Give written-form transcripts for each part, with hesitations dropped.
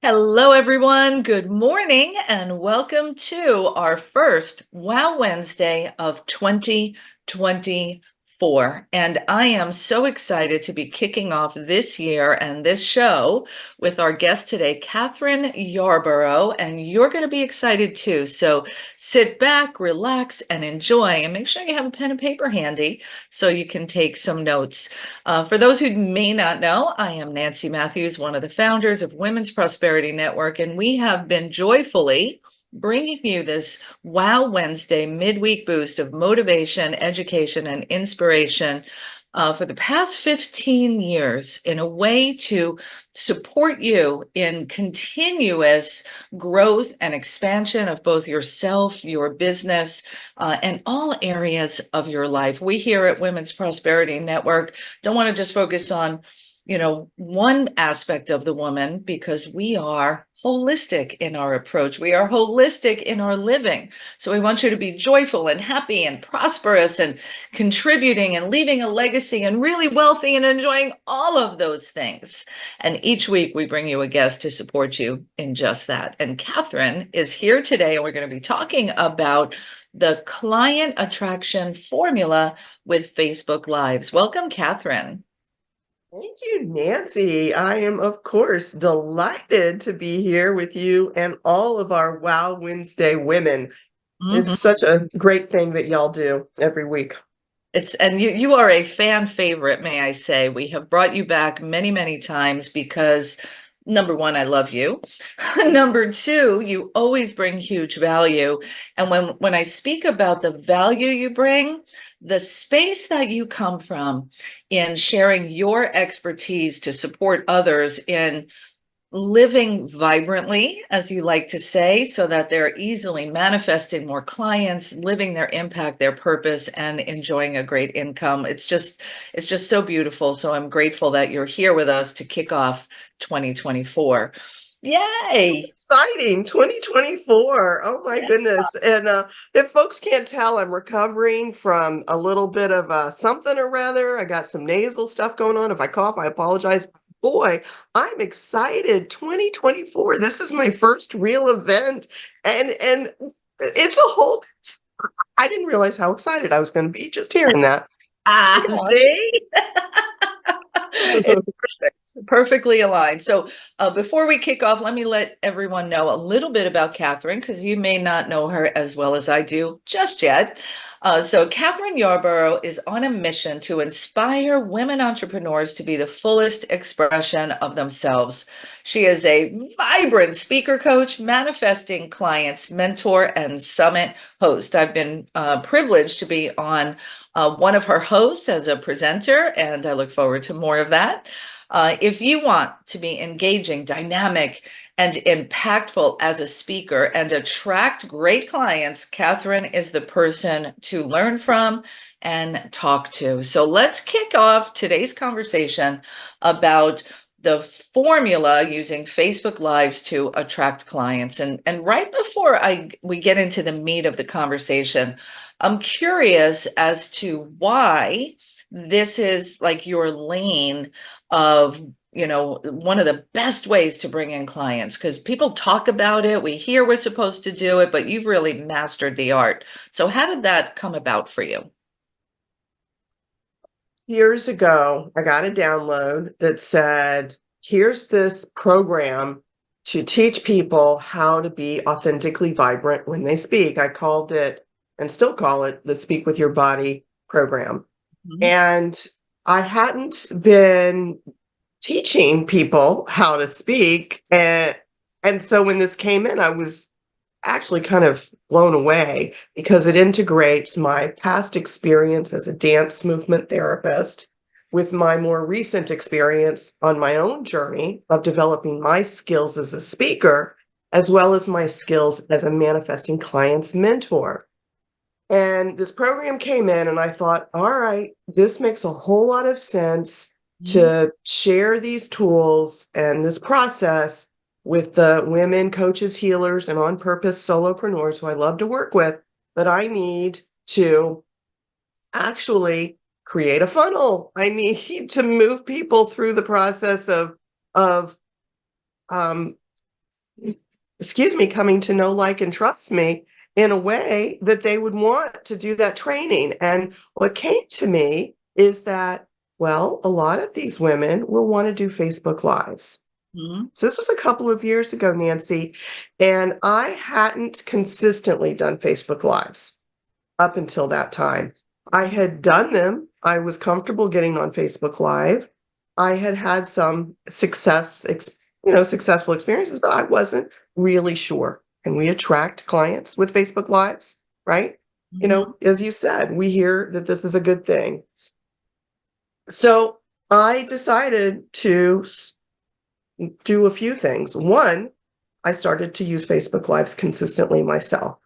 Hello, everyone. Good morning, and welcome to our first Wow Wednesday of 2024. And I am so excited to be kicking off this year and this show with our guest today, Kathryn Yarborough. And you're going to be excited too. So sit back, relax, and enjoy. And make sure you have a pen and paper handy so you can take some notes. For those who may not know, I am Nancy Matthews, one of the founders of Women's Prosperity Network, and we have been joyfully bringing you this Wow Wednesday midweek boost of motivation, education, and inspiration for the past 15 years in a way to support you in continuous growth and expansion of both yourself, your business, and all areas of your life. We here at Women's Prosperity Network don't want to just focus on one aspect of the woman, because we are holistic in our approach. We are holistic in our living. So we want you to be joyful and happy and prosperous and contributing and leaving a legacy and really wealthy and enjoying all of those things. And each week we bring you a guest to support you in just that. And Kathryn is here today, and we're going to be talking about the client attraction formula with Facebook Lives. Welcome, Kathryn. Thank you, Nancy. I am, of course, delighted to be here with you and all of our Wow Wednesday women. It's Mhm. such a great thing that y'all do every week. And you are a fan favorite, may I say. We have brought you back many, many times because number one, I love you. Number two, you always bring huge value. And when I speak about the value you bring, the space that you come from in sharing your expertise to support others in living vibrantly, as you like to say, so that they're easily manifesting more clients, living their impact, their purpose, and enjoying a great income. It's just so beautiful. So I'm grateful that you're here with us to kick off 2024. Yay! Exciting, 2024. Oh my Yeah. goodness. And if folks can't tell, I'm recovering from a little bit of something or rather. I got some nasal stuff going on. If I cough, I apologize. Boy, I'm excited. 2024. This is my first real event. And it's a whole I didn't realize how excited I was going to be just hearing that. Ah, Oh my gosh. see? It's perfect, perfectly aligned. So, before we kick off, let me let everyone know a little bit about Kathryn, because you may not know her as well as I do just yet. So, Kathryn Yarborough is on a mission to inspire women entrepreneurs to be the fullest expression of themselves. She is a vibrant speaker coach, manifesting clients, mentor, and summit host. I've been privileged to be on one of her hosts as a presenter, and I look forward to more of that. If you want to be engaging, dynamic, and impactful as a speaker and attract great clients, Kathryn is the person to learn from and talk to. So let's kick off today's conversation about the formula using Facebook Lives to attract clients. And right before we get into the meat of the conversation, I'm curious as to why this is like your lane of, one of the best ways to bring in clients, because people talk about it, we hear we're supposed to do it, but you've really mastered the art. So how did that come about for you? Years ago, I got a download that said, here's this program to teach people how to be authentically vibrant when they speak. I called it, and still call it, the Speak with Your Body program. Mhm. And I hadn't been teaching people how to speak. And so when this came in, I was actually kind of blown away because it integrates my past experience as a dance movement therapist with my more recent experience on my own journey of developing my skills as a speaker, as well as my skills as a manifesting clients mentor. And this program came in, and I thought, all right, this makes a whole lot of sense Mhm. to share these tools and this process with the women, coaches, healers, and on purpose solopreneurs who I love to work with. But I need to actually create a funnel. I need to move people through the process of um, excuse me, coming to know, like, and trust me in a way that they would want to do that training. And what came to me is that, well, a lot of these women will want to do Facebook Lives. Mhm. So this was a couple of years ago, Nancy, and I hadn't consistently done Facebook Lives up until that time. I had done them. I was comfortable getting on Facebook Live. I had had some successful experiences, but I wasn't really sure. Can we attract clients with Facebook Lives? Right? Mhm. As you said, we hear that this is a good thing. So I decided to do a few things. One, I started to use Facebook Lives consistently myself.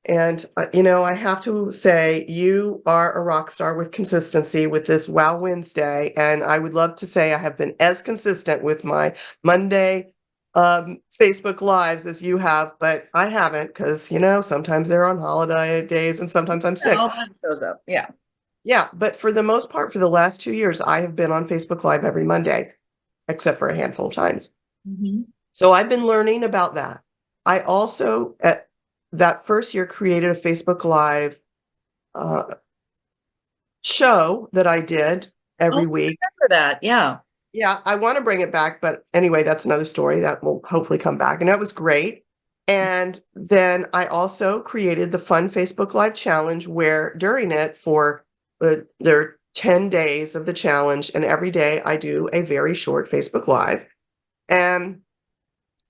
And, I have to say, you are a rock star with consistency with this Wow Wednesday. And I would love to say I have been as consistent with my Monday Facebook Lives as you have, but I haven't because, sometimes they're on holiday days and sometimes I'm sick. All that shows up. Yeah. Yeah, but for the most part, for the last 2 years, I have been on Facebook Live every Monday, except for a handful of times. Mhm. So I've been learning about that. I also, at that first year, created a Facebook Live uh, show that I did Oh, every I week. remember that. Yeah. Yeah, I want to bring it back, but anyway, that's another story that will hopefully come back. And that was great. And then I also created the Fun Facebook Live Challenge, where during it, for there are 10 days of the challenge, and every day I do a very short Facebook Live. And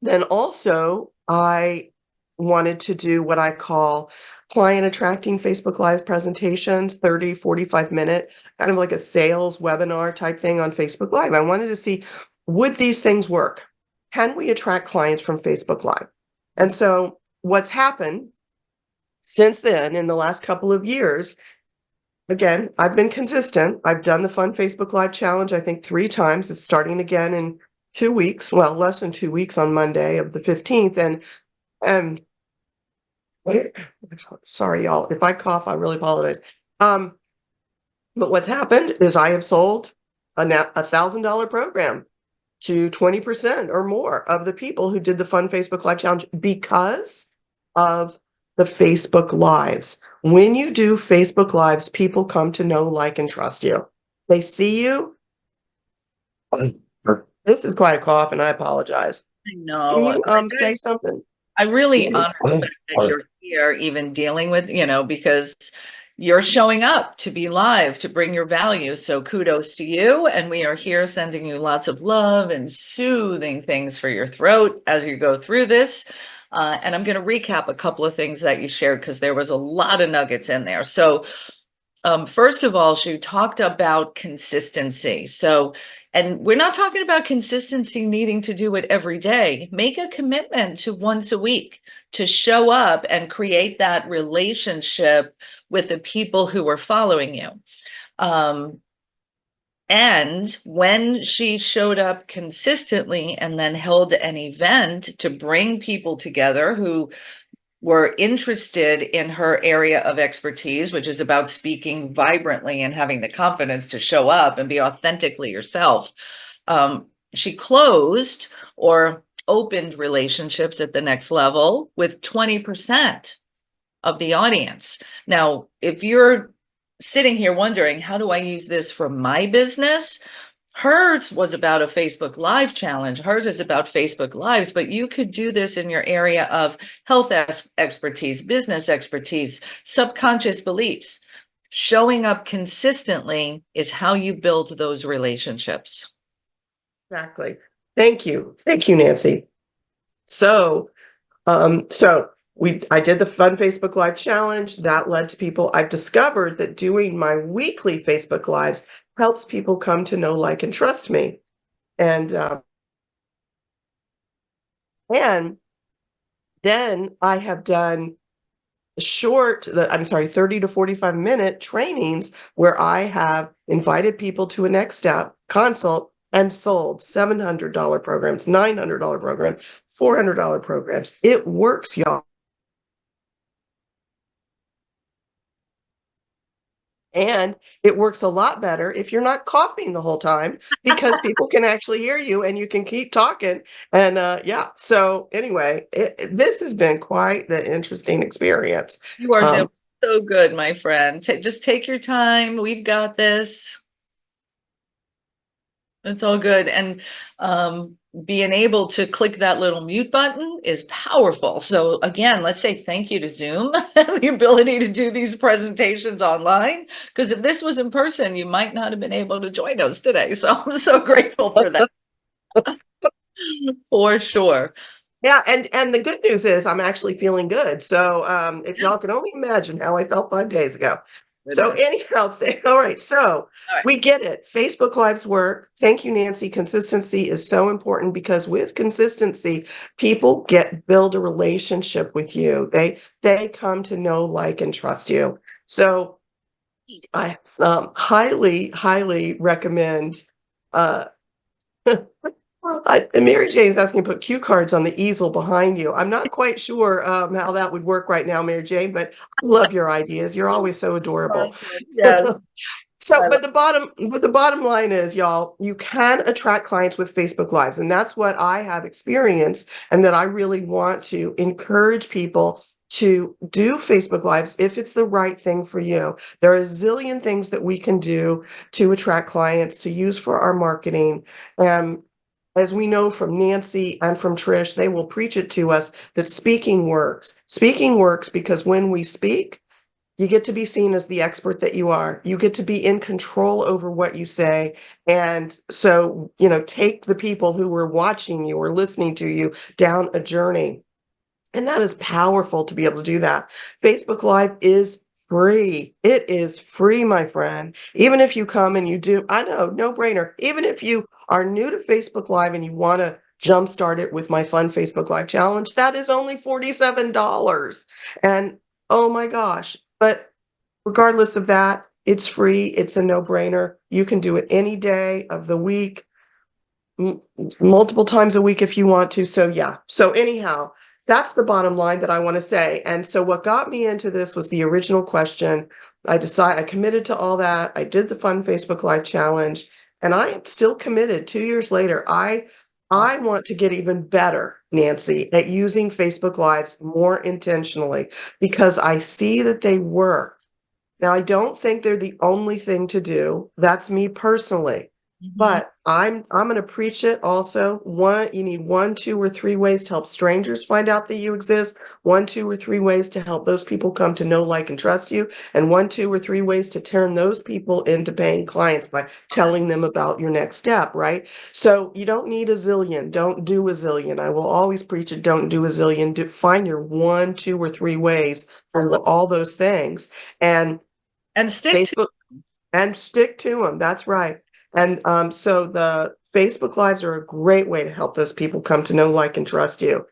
then also, I wanted to do what I call client attracting Facebook Live presentations, 30, 45-minute, kind of like a sales webinar type thing on Facebook Live. I wanted to see, would these things work? Can we attract clients from Facebook Live? And so what's happened since then in the last couple of years, again, I've been consistent. I've done the Fun Facebook Live Challenge, I think 3 times. It's starting again in 2 weeks. Well, less than 2 weeks on Monday of the 15th. And sorry, y'all. If I cough, I really apologize. Um, but what's happened is I have sold $1,000 program to 20% or more of the people who did the Fun Facebook Live Challenge because of the Facebook Lives. When you do Facebook Lives, people come to know, like, and trust you. They see you. This is quite a cough, and I apologize. I Can know. you say something? I really honor the fact that you're here even dealing with, because you're showing up to be live, to bring your value. So kudos to you. And we are here sending you lots of love and soothing things for your throat as you go through this. And I'm going to recap a couple of things that you shared because there was a lot of nuggets in there. So first of all, she talked about consistency. So, and we're not talking about consistency needing to do it every day. Make a commitment to once a week to show up and create that relationship with the people who are following you. Um, and when she showed up consistently and then held an event to bring people together who were interested in her area of expertise, which is about speaking vibrantly and having the confidence to show up and be authentically yourself. She closed or opened relationships at the next level with 20% of the audience. Now, if you're sitting here wondering, how do I use this for my business? Hers was about a Facebook Live challenge. Hers is about Facebook Lives, but you could do this in your area of health expertise, business expertise, subconscious beliefs. Showing up consistently is how you build those relationships. Exactly. Thank you. Thank you, Nancy. So I did the Fun Facebook Live Challenge. That led to people. I've discovered that doing my weekly Facebook Lives helps people come to know, like, and trust me. And then I have done 30 to 45-minute trainings where I have invited people to a next step consult and sold $700 programs, $900 programs, $400 programs. It works, y'all. And it works a lot better if you're not coughing the whole time because people can actually hear you and you can keep talking. And yeah, so anyway, this has been quite an interesting experience. You are doing Um, so good, my friend. Just take your time. We've got this. It's all good. And being able to click that little mute button is powerful. So again, let's say thank you to Zoom and the ability to do these presentations online. Because if this was in person, you might not have been able to join us today. So I'm so grateful for that, for sure. Yeah, and the good news is I'm actually feeling good. So if y'all can only imagine how I felt 5 days ago. So Goodness. anyhow, all right. So All right. we get it. Facebook Lives work. Thank you, Nancy. Consistency is so important because with consistency, people build a relationship with you. They come to know, like, and trust you. So I highly recommend uh and Mary Jane's asking to put cue cards on the easel behind you. I'm not quite sure how that would work right now, Mary Jane, but I love your ideas. You're always so adorable. Yes. So, I love but the bottom line is, y'all, you can attract clients with Facebook Lives, and that's what I have experienced, and that I really want to encourage people to do Facebook Lives if it's the right thing for you. There are a zillion things that we can do to attract clients to use for our marketing. And as we know from Nancy and from Trish, they will preach it to us that speaking works. Speaking works because when we speak, you get to be seen as the expert that you are. You get to be in control over what you say. And so, take the people who are watching you or listening to you down a journey. And that is powerful to be able to do that. Facebook Live is free. It is free, my friend. Even if you come and you do, I know, no brainer. Even if you are new to Facebook Live and you want to jumpstart it with my fun Facebook Live challenge, that is only $47. And oh my gosh. But regardless of that, it's free. It's a no brainer. You can do it any day of the week, multiple times a week if you want to. So yeah. So anyhow, that's the bottom line that I want to say. And so what got me into this was the original question. I committed to all that. I did the fun Facebook Live challenge, and I am still committed 2 years later. I want to get even better, Nancy, at using Facebook Lives more intentionally because I see that they work. Now, I don't think they're the only thing to do. That's me personally. Mhm. But I'm going to preach it also. You need 1, 2, or 3 ways to help strangers find out that you exist. 1, 2, or 3 ways to help those people come to know, like, and trust you. And 1, 2, or 3 ways to turn those people into paying clients by telling them about your next step, right? So you don't need a zillion. Don't do a zillion. I will always preach it. Don't do a zillion. Find your 1, 2, or 3 ways I for love all those things. And and stick to Facebook and stick to them. That's right. And so the Facebook Lives are a great way to help those people come to know, like, and trust you.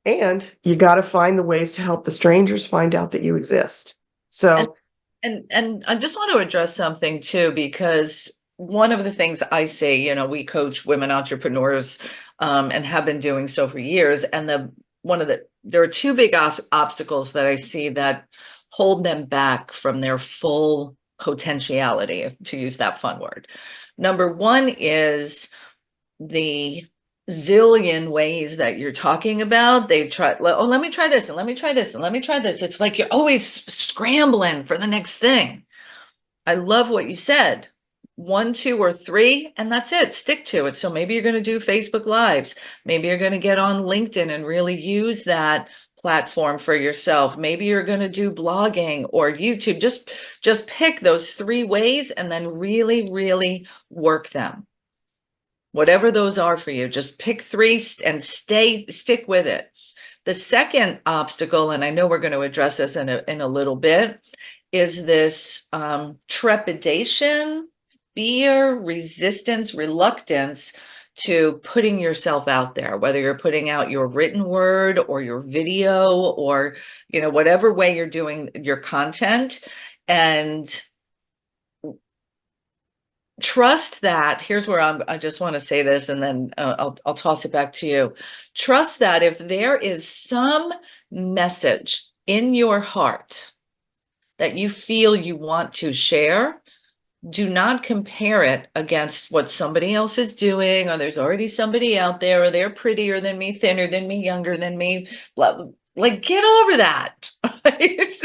And you got to find the ways to help the strangers find out that you exist. and So, and I just want to address something too, because one of the things I say, we coach women entrepreneurs, and have been doing so for years. And there are two big obstacles that I see that hold them back from their full potentiality, to use that fun word. Number one is the zillion ways that you're talking about. They try, oh, let me try this, and let me try this, and let me try this. It's like you're always scrambling for the next thing. I love what you said. 1, 2, or 3, and that's it. Stick to it. So maybe you're going to do Facebook Lives. Maybe you're going to get on LinkedIn and really use that platform for yourself. Maybe you're going to do blogging or YouTube. Just pick those 3 ways and then really, really work them. Whatever those are for you, just pick 3 and stick with it. The second obstacle, and I know we're going to address this in a little bit, is this trepidation, fear, resistance, reluctance to putting yourself out there, whether you're putting out your written word or your video or, whatever way you're doing your content. And trust that, here's where I just want to say this, and then I'll toss it back to you. Trust that if there is some message in your heart that you feel you want to share, do not compare it against what somebody else is doing, or there's already somebody out there, or they're prettier than me, thinner than me, younger than me, blah, like get over that. Right?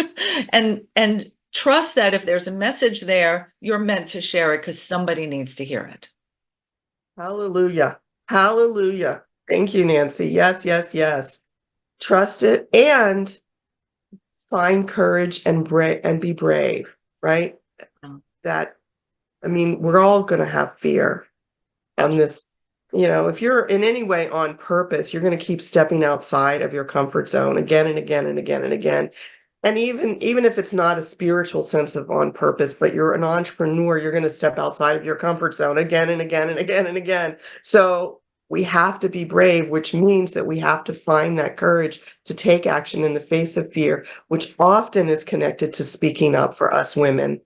And trust that if there's a message there, you're meant to share it because somebody needs to hear it. Hallelujah. Hallelujah. Thank you, Nancy. Yes, yes, yes. Trust it and find courage and be brave, right? That, I mean, we're all going to have fear on Absolutely. this. If you're in any way on purpose, you're going to keep stepping outside of your comfort zone again and again and again and again. And even if it's not a spiritual sense of on purpose, but you're an entrepreneur, you're going to step outside of your comfort zone again and again and again and again. So we have to be brave, which means that we have to find that courage to take action in the face of fear, which often is connected to speaking up for us women.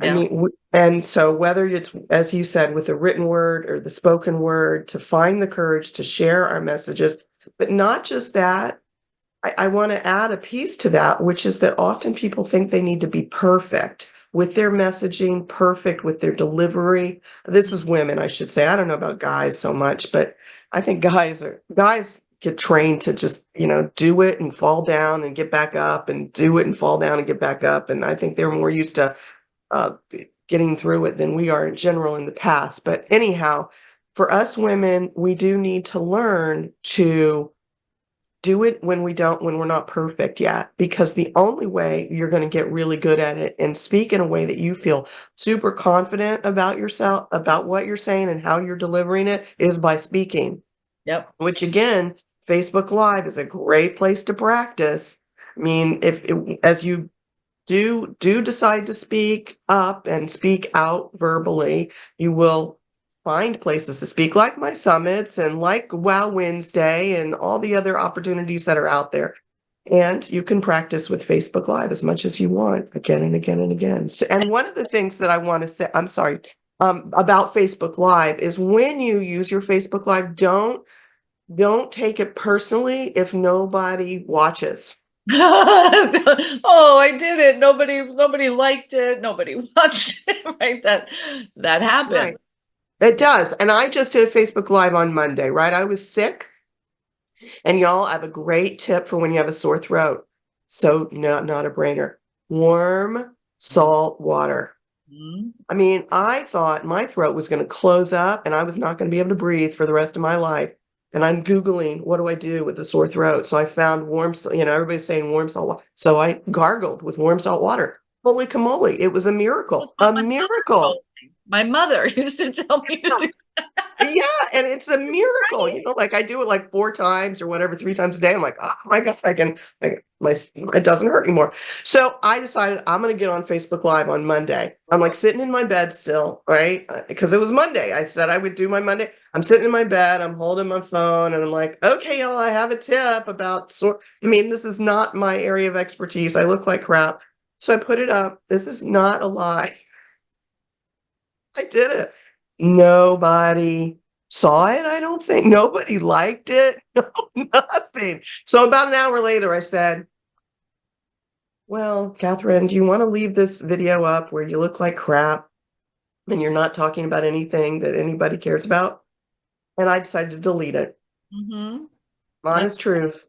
I Yeah. mean, and so whether it's, as you said, with the written word or the spoken word, to find the courage to share our messages, but not just that. I want to add a piece to that, which is that often people think they need to be perfect with their messaging, perfect with their delivery. This is women, I should say. I don't know about guys so much, but I think guys get trained to just, do it and fall down and get back up and do it and fall down and get back up. And I think they're more used to uh, getting through it than we are in general in the past. But anyhow, for us women, we do need to learn to do it when we're not perfect yet, because the only way you're going to get really good at it and speak in a way that you feel super confident about yourself, about what you're saying and how you're delivering it, is by speaking, Yep. which again, Facebook Live is a great place to practice. I mean, as you do decide to speak up and speak out verbally, you will find places to speak, like my summits and like Wow Wednesday and all the other opportunities that are out there. And you can practice with Facebook Live as much as you want, again and again and again. And one of the things that I want to say, I'm sorry, about Facebook Live is, when you use your Facebook Live, don't take it personally if nobody watches. Oh, I did it. Nobody liked it. Nobody watched it. Right. That happened. Right. It does. And I just did a Facebook Live on Monday, right? I was sick. And y'all, I have a great tip for when you have a sore throat. So, not a brainer. Warm salt water. Mhm. I mean, I thought my throat was going to close up and I was not going to be able to breathe for the rest of my life. And I'm Googling, what do I do with a sore throat? So I found everybody's saying warm salt water. So I gargled with warm salt water. Holy camole, it was a That was miracle. what A my mother told miracle. me. My mother used to tell me to do. Yeah, and it's a miracle, Right. like I do it like 4 times or whatever, 3 times a day. I'm like, oh my gosh, I can, like, it doesn't hurt anymore. So I decided I'm going to get on Facebook Live on Monday. I'm like sitting in my bed still, right? Because it was Monday. I said I would do my Monday. I'm sitting in my bed, I'm holding my phone, and I'm like, okay, y'all, I have a tip about I mean, this is not my area of expertise. I look like crap. So I put it up. This is not a lie. I did it. Nobody saw it, I don't think. Nobody liked it. No, nothing. So about an hour later, I said, well, Kathryn, do you want to leave this video up where you look like crap and you're not talking about anything that anybody cares about? And I decided to delete it. Mhm. Yep. Honest truth.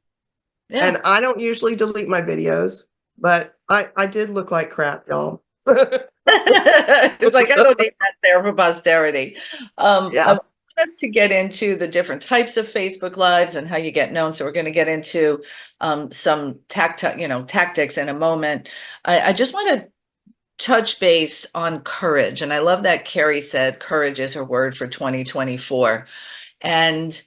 Yeah. And I don't usually delete my videos, but I did look like crap, y'all. It was like, I don't need that there for posterity. I Yeah. want us to get into the different types of Facebook Lives and how you get known. So we're going to get into some tactics in a moment. I just want to touch base on courage. And I love that Carrie said courage is her word for 2024. And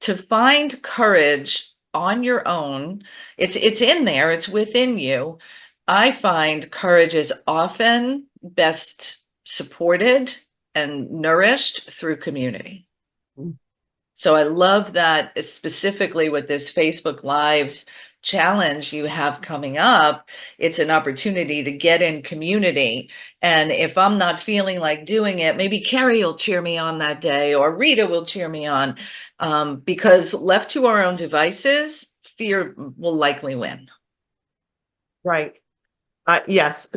to find courage on your own, it's in there, it's within you. I find courage is often best supported and nourished through community. So I love that, specifically with this Facebook Lives challenge you have coming up. It's an opportunity to get in community. And if I'm not feeling like doing it, maybe Carrie will cheer me on that day, or Rita will cheer me on, because left to our own devices, fear will likely win. Right. Yes.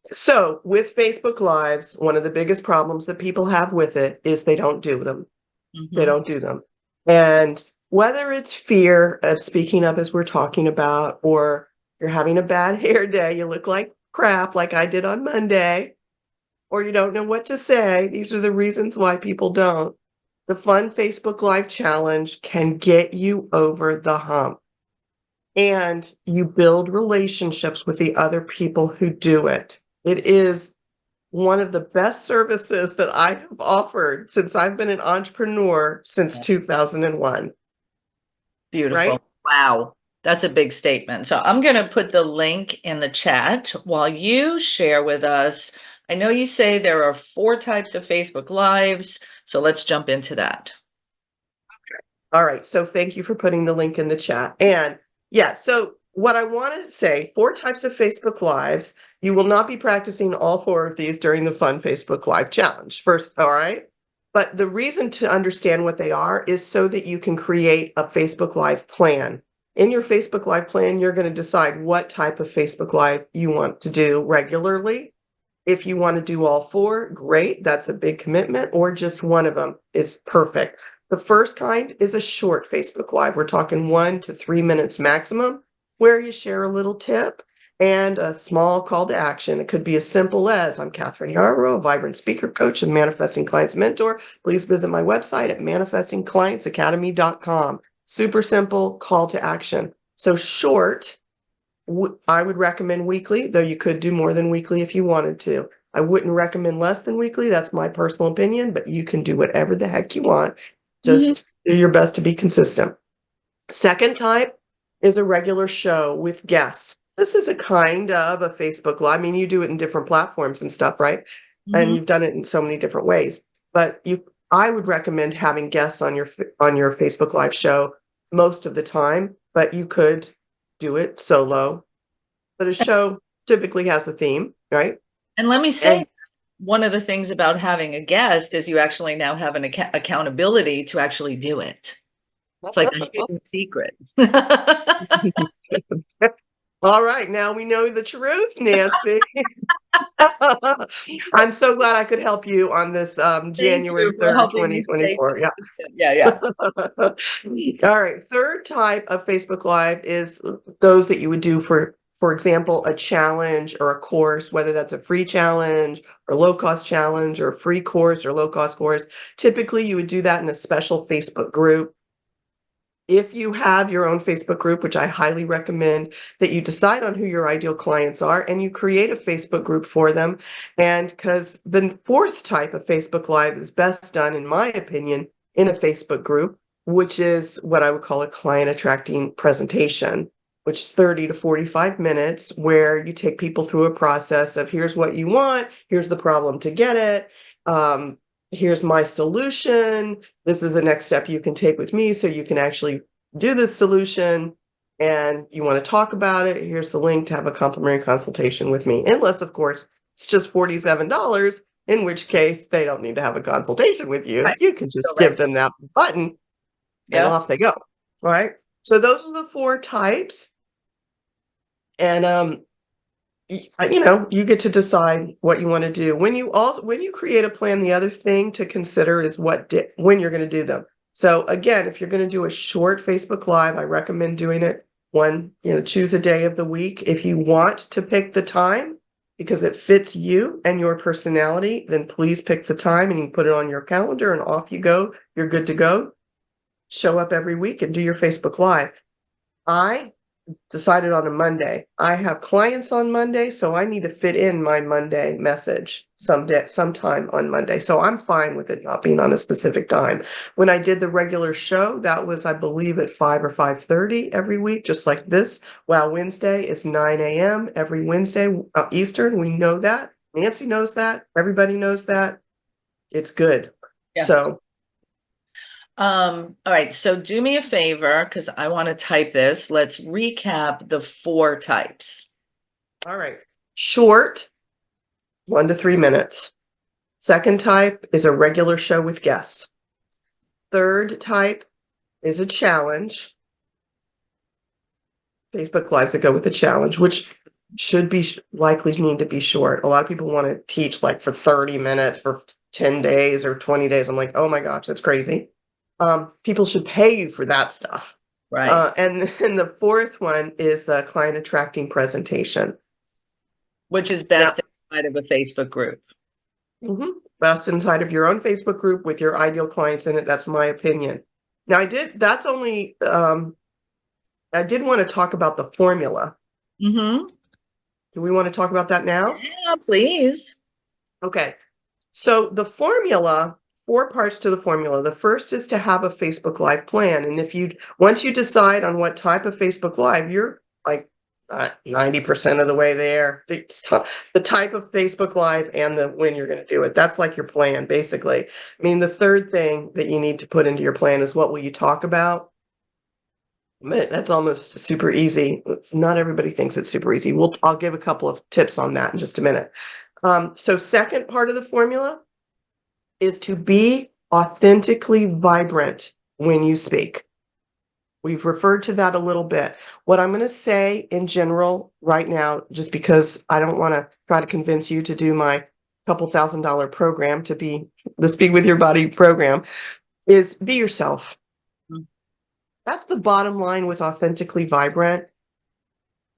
So with Facebook Lives, one of the biggest problems that people have with it is they don't do them. They Hmm. don't do them. And whether it's fear of speaking up as we're talking about, or you're having a bad hair day, you look like crap like I did on Monday, or you don't know what to say, these are the reasons why people don't. The Fun Facebook Live Challenge can get you over the hump. And you build relationships with the other people who do it. It is one of the best services that I have offered since I've been an entrepreneur since 2001, Beautiful. right? Wow. That's a big statement. So I'm going to put the link in the chat while you share with us. I know you say there are 4 types of Facebook Lives, so let's jump into that. All right. So thank you for putting the link in the chat. And yeah, so what I want to say, 4 types of Facebook Lives. You will not be practicing all 4 of these during the Fun Facebook Live Challenge. First, all right. But the reason to understand what they are is so that you can create a Facebook Live plan. In your Facebook Live plan, you're going to decide what type of Facebook Live you want to do regularly. If you want to do all 4, great. That's a big commitment, or just one of them is perfect. The first kind is a short Facebook Live. We're talking 1 to 3 minutes maximum, where you share a little tip and a small call to action. It could be as simple as, I'm Kathryn Yarborough, a vibrant speaker coach and manifesting clients mentor. Please visit my website at manifestingclientsacademy.com. Super simple call to action. So short, I would recommend weekly, though you could do more than weekly if you wanted to. I wouldn't recommend less than weekly. That's my personal opinion, but you can do whatever the heck you want. Mhm. Just do your best to be consistent. Second type is a regular show with guests. This is a kind of a Facebook Live. I mean, you do it in different platforms and stuff, right? And Mhm. you've done it in so many different ways. But I would recommend having guests on your Facebook Live show most of the time, but you could do it solo. But a show typically has a theme, right? And let me say, And one of the things about having a guest is you actually now have an accountability to actually do it. It's like a hidden secret. all right, now we know the truth, Nancy. I'm so glad I could help you on this Thank January you for 3rd, helping me stay 2024. Yeah. consistent. Yeah, yeah. All right. Third type of Facebook Live is those that you would do for example, a challenge or a course, whether that's a free challenge or low cost challenge or a free course or low cost course. Typically, you would do that in a special Facebook group. If you have your own Facebook group, which I highly recommend, that you decide on who your ideal clients are and you create a Facebook group for them. And because the 4th type of Facebook Live is best done, in my opinion, in a Facebook group, which is what I would call a client attracting presentation, which is 30 to 45 minutes, where you take people through a process of here's what you want, here's the problem to get it. Here's my solution. This is the next step you can take with me so you can actually do this solution, and you want to talk about it. Here's the link to have a complimentary consultation with me. Unless, of course, it's just $47, in which case they don't need to have a consultation with you. Right. You can So just give that's them that button and yeah. off they go. Right? So those are the 4 types. And you get to decide what you want to do. When you create a plan, the other thing to consider is when you're going to do them. So again, if you're going to do a short Facebook Live, I recommend doing it choose a day of the week. If you want to pick the time because it fits you and your personality, then please pick the time and you can put it on your calendar and off you go. You're good to go. Show up every week and do your Facebook Live. I decided on a Monday. I have clients on Monday, so I need to fit in my Monday message sometime on Monday. So I'm fine with it not being on a specific time. When I did the regular show, that was, I believe, at 5 or 5:30 every week, just like this. Wow, Wednesday is 9 a.m. every Wednesday Eastern. We know that. Nancy knows that. Everybody knows that. It's good. Yeah. So, All right. So do me a favor, because I want to type this. Let's recap the 4 types. all right. Short, 1 to 3 minutes. Second type is a regular show with guests. Third type is a challenge. Facebook Lives that go with the challenge, which should be likely need to be short. A lot of people want to teach like for 30 minutes for 10 days or 20 days. I'm like, oh my gosh, that's crazy. People should pay you for that stuff. Right. And then the fourth one is the client attracting presentation. Which is Now, best inside of a Facebook group. best inside of your own Facebook group with your ideal clients in it. That's my opinion. Now, I did want to talk about the formula. Mm-hmm. Do we want to talk about that now? Yeah, please. Okay. So the formula, four parts to the formula. The first is to have a Facebook Live plan. And once you decide on what type of Facebook Live, you're like 90% of the way there. The type of Facebook Live and when you're going to do it. That's like your plan, basically. I mean, the third thing that you need to put into your plan is what will you talk about? That's almost super easy. Not everybody thinks it's super easy. I'll give a couple of tips on that in just a minute. So second part of the formula is to be authentically vibrant when you speak. We've referred to that a little bit. What I'm going to say in general right now, just because I don't want to try to convince you to do my couple $1,000 program to be the Speak with Your Body program, is be yourself. That's the bottom line with authentically vibrant.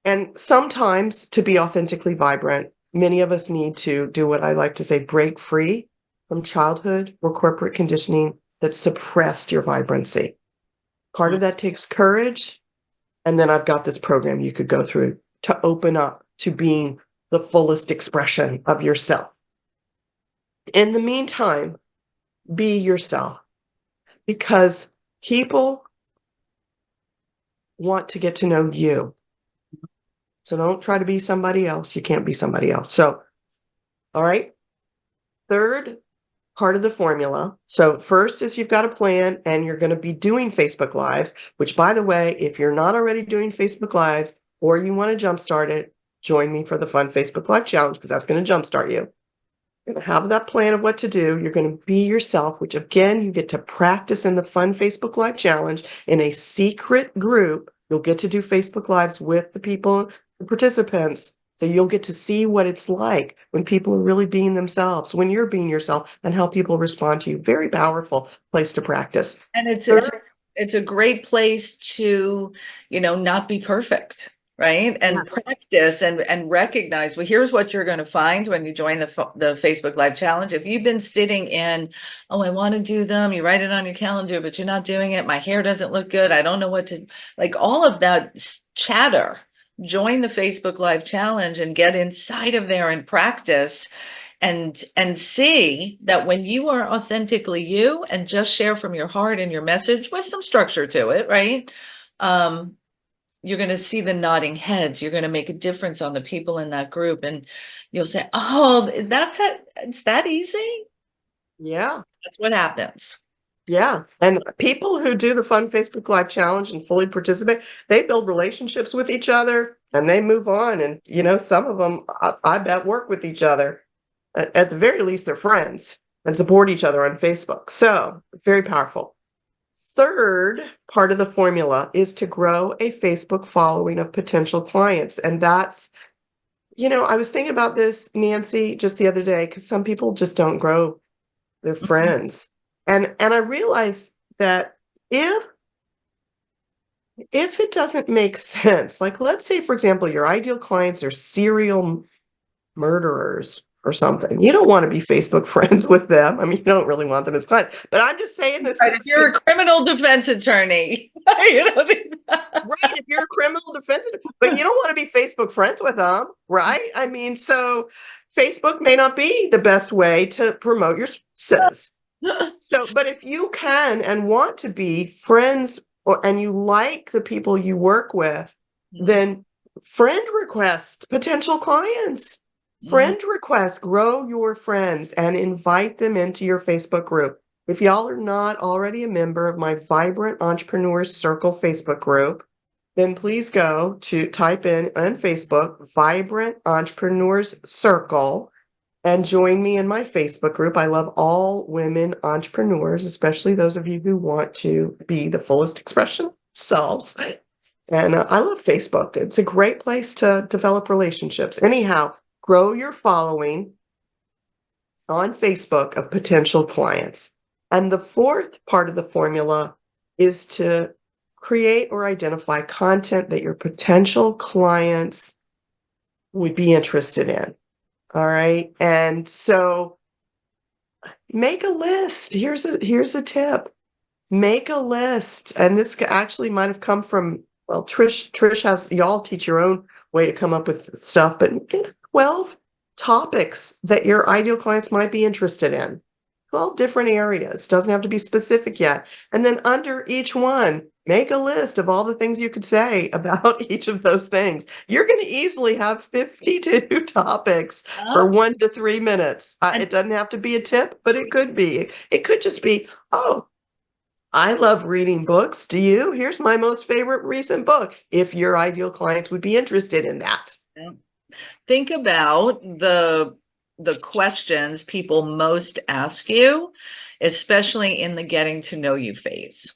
And sometimes to be authentically vibrant, many of us need to do what I like to say, break free from childhood or corporate conditioning that suppressed your vibrancy. Part of that takes courage. And then I've got this program you could go through to open up to being the fullest expression of yourself. In the meantime, be yourself, because people want to get to know you. So don't try to be somebody else. You can't be somebody else. So, all right. Third part of the formula. So first is you've got a plan and you're going to be doing Facebook Lives, which, by the way, if you're not already doing Facebook Lives or you want to jumpstart it, join me for the Fun Facebook Live Challenge, because that's going to jumpstart you. You're going to have that plan of what to do. You're going to be yourself, which again, you get to practice in the Fun Facebook Live Challenge in a secret group. You'll get to do Facebook Lives with the people, the participants. So you'll get to see what it's like when people are really being themselves, when you're being yourself, and how people respond to you. Very powerful place to practice. And Third, it's a great place to, not be perfect, right? And yes. practice and recognize, well, here's what you're going to find when you join the Facebook Live Challenge. If you've been sitting in, oh, I want to do them, you write it on your calendar, but you're not doing it. My hair doesn't look good. I don't know what to, like all of that chatter. Join the Facebook Live Challenge and get inside of there and practice and see that when you are authentically you and just share from your heart and your message with some structure to it, right? You're going to see the nodding heads. You're going to make a difference on the people in that group, and you'll say, oh, that's it. It's that easy. Yeah. That's what happens. Yeah. And people who do the Fun Facebook Live Challenge and fully participate, they build relationships with each other and they move on. And, some of them, I bet, work with each other. At the very least, they're friends and support each other on Facebook. So very powerful. Third part of the formula is to grow a Facebook following of potential clients. And that's, I was thinking about this, Nancy, just the other day, because some people just don't grow their Mhm. friends. And I realized that if it doesn't make sense, like let's say, for example, your ideal clients are serial murderers or something. You don't want to be Facebook friends with them. I mean, you don't really want them as clients. But I'm just saying this Right, if you're a is criminal defense attorney, you know, right. If you're a criminal defense, but you don't want to be Facebook friends with them, right? I mean, so Facebook may not be the best way to promote your services. So, but if you can and want to be friends and you like the people you work with, then friend request potential clients. Friend request, grow your friends and invite them into your Facebook group. If y'all are not already a member of my Vibrant Entrepreneurs Circle Facebook group, then please go to type in on Facebook, Vibrant Entrepreneurs Circle, and join me in my Facebook group. I love all women entrepreneurs, especially those of you who want to be the fullest expression of themselves. And I love Facebook. It's a great place to develop relationships. Anyhow, grow your following on Facebook of potential clients. And the fourth part of the formula is to create or identify content that your potential clients would be interested in. All right. And so make a list. Here's a tip. Make a list. And this actually might have come from, well, Trish has, y'all teach your own way to come up with stuff, but get 12 topics that your ideal clients might be interested in. 12 different areas. Doesn't have to be specific yet. And then under each one, make a list of all the things you could say about each of those things. You're going to easily have 52 topics for Oh, 1 to 3 minutes. and It doesn't have to be a tip, but it could be. It could just be, oh, I love reading books. Do you? Here's my most favorite recent book, if your ideal clients would be interested in that. yeah. Think about the questions people most ask you, especially in the getting to know you phase,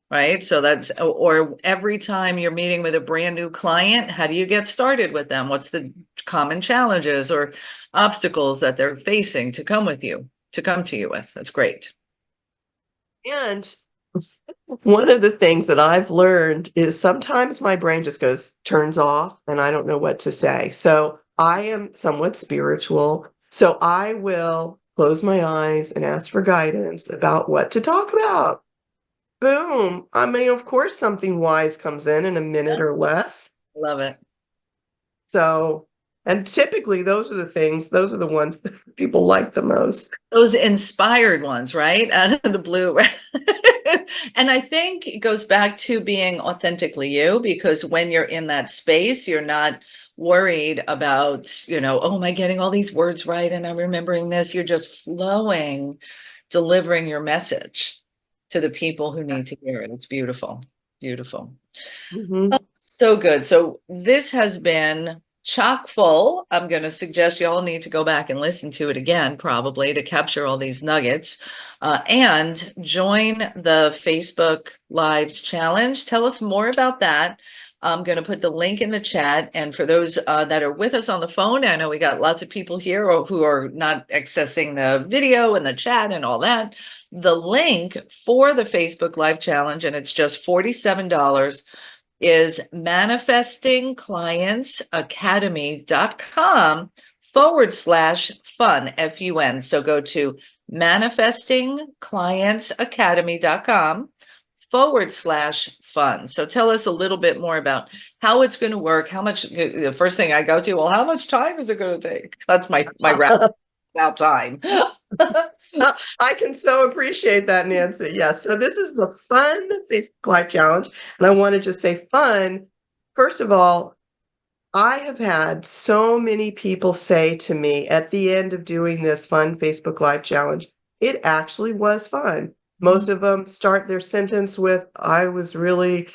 right? So that's, or every time you're meeting with a brand new client, how do you get started with them? What's the common challenges or obstacles that they're facing to come to you with? That's great. And one of the things that I've learned is sometimes my brain just turns off and I don't know what to say. So I am somewhat spiritual. So I will close my eyes and ask for guidance about what to talk about. Boom. I mean, of course, something wise comes in a minute Yeah, or less. love it. So, and typically those are the ones that people like the most. Those inspired ones, right? Out of the blue. And I think it goes back to being authentically you, because when you're in that space, you're not worried about, oh, am I getting all these words right? And I'm remembering this. You're just flowing, delivering your message to the people who need to Yes. hear it. It's beautiful. Beautiful. Mhm. So good. So this has been chock full. I'm going to suggest you all need to go back and listen to it again, probably to capture all these nuggets, and join the Facebook Lives Challenge. Tell us more about that. I'm going to put the link in the chat. And for those that are with us on the phone, I know we got lots of people here who are not accessing the video and the chat and all that. The link for the Facebook Live Challenge, and it's just $47, is manifestingclientsacademy.com/fun, FUN. So go to manifestingclientsacademy.com/fun. So tell us a little bit more about how it's going to work, how much, the first thing I go to, well, how much time is it going to take? That's my wrap about time. I can so appreciate that, Nancy. Yes. So this is the fun Facebook Live Challenge. And I want to just say fun. First of all, I have had so many people say to me at the end of doing this fun Facebook Live Challenge, it actually was fun. Most of them start their sentence with, I was really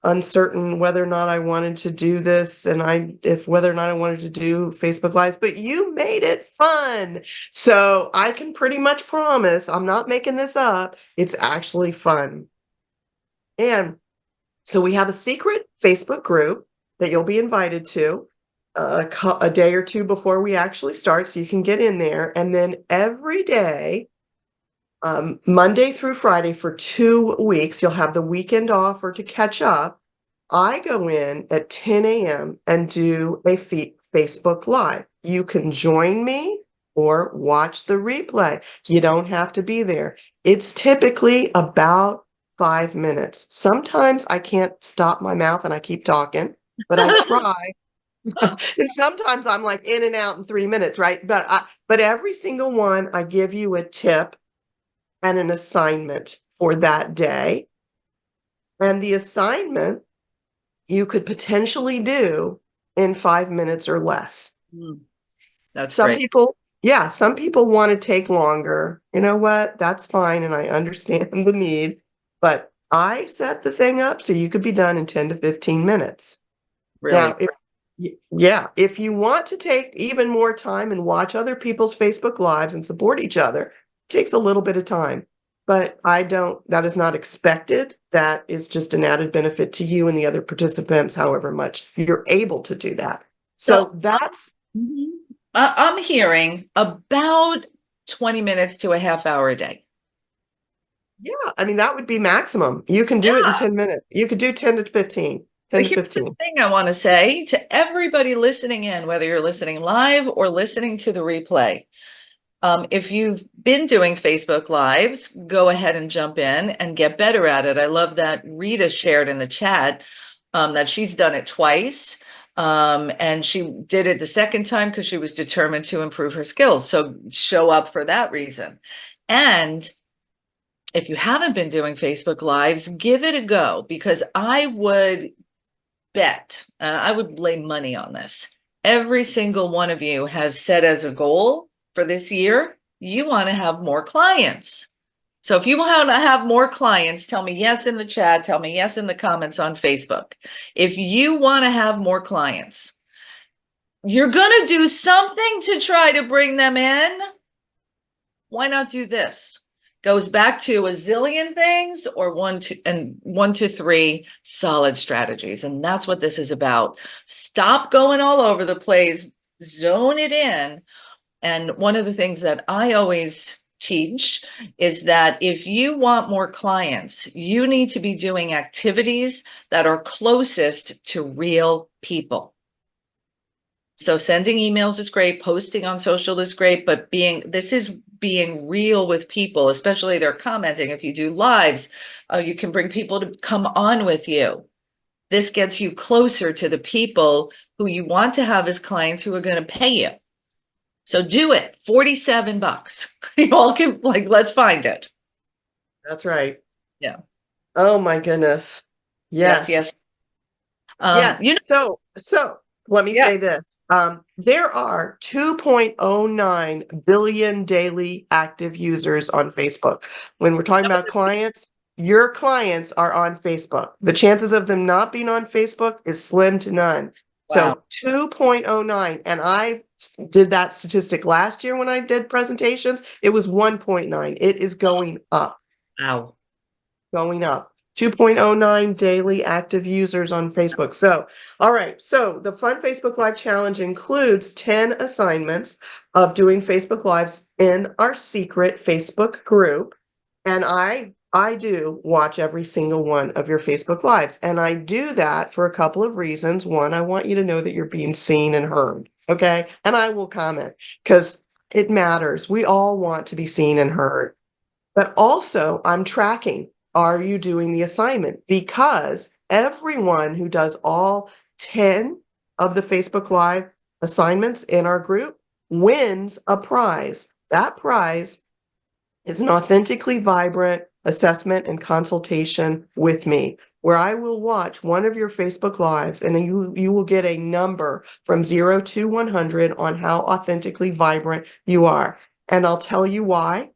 uncertain whether or not I wanted to do this and whether or not I wanted to do Facebook Lives, but you made it fun. So I can pretty much promise, I'm not making this up, it's actually fun. And so we have a secret Facebook group that you'll be invited to a day or two before we actually start, so you can get in there. And then every day, Monday through Friday for 2 weeks, you'll have the weekend off or to catch up. I go in at 10 a.m. and do a Facebook Live. You can join me or watch the replay. You don't have to be there. It's typically about 5 minutes. Sometimes I can't stop my mouth and I keep talking, but I try. And sometimes I'm like in and out in 3 minutes, right? But every single one, I give you a tip and an assignment for that day. And the assignment you could potentially do in 5 minutes or less. That's Some great. people, yeah, some people want to take longer. You know what? That's fine. And I understand the need, but I set the thing up so you could be done in 10 to 15 minutes. Really. Now, if you want to take even more time and watch other people's Facebook Lives and support each other, it takes a little bit of time. but that is not expected. That is just an added benefit to you and the other participants, however much you're able to do that. So So that's, mhm. I'm hearing about 20 minutes to a half hour a day. yeah, I mean, that would be maximum. You can do it in 10 minutes. You could do 10 to 15, But 10 to here's the 15. thing I want to say to everybody listening in, whether you're listening live or listening to the replay. If you've been doing Facebook Lives, go ahead and jump in and get better at it. I love that Rita shared in the chat that she's done it twice. And she did it the second time because she was determined to improve her skills. So show up for that reason. And if you haven't been doing Facebook Lives, give it a go because I would bet, I would lay money on this. Every single one of you has set as a goal for this year, you want to have more clients. So if you want to have more clients, tell me yes in the chat, tell me yes in the comments on Facebook. If you want to have more clients, you're going to do something to try to bring them in. Why not do this? Goes back to a zillion things or one to three solid strategies. And that's what this is about. Stop going all over the place, zone it in. And one of the things that I always teach is that if you want more clients, you need to be doing activities that are closest to real people. So sending emails is great, posting on social is great, but this is being real with people, especially they're commenting. If you do lives, you can bring people to come on with you. This gets you closer to the people who you want to have as clients who are going to pay you. So do it. $47. You all can let's find it. That's right. Yeah. Oh my goodness. Yes, yes. Yes. Yes. You know, So let me yeah. say this. There are 2.09 billion daily active users on Facebook. When we're talking about clients, your clients are on Facebook. The chances of them not being on Facebook is slim to none. Wow. So 2.09, and I did that statistic last year when I did presentations. It was 1.9. It is going up. Wow. Going up. 2.09 daily active users on Facebook. So, all right. So the Fun Facebook Live Challenge includes 10 assignments of doing Facebook Lives in our secret Facebook group. And I do watch every single one of your Facebook Lives. And I do that for a couple of reasons. One, I want you to know that you're being seen and heard. Okay. And I will comment because it matters. We all want to be seen and heard. But also, I'm tracking, are you doing the assignment? Because everyone who does all 10 of the Facebook Live assignments in our group wins a prize. That prize is an authentically vibrant assessment and consultation with me, where I will watch one of your Facebook Lives and you will get a number from 0 to 100 on how authentically vibrant you are. And I'll tell you why.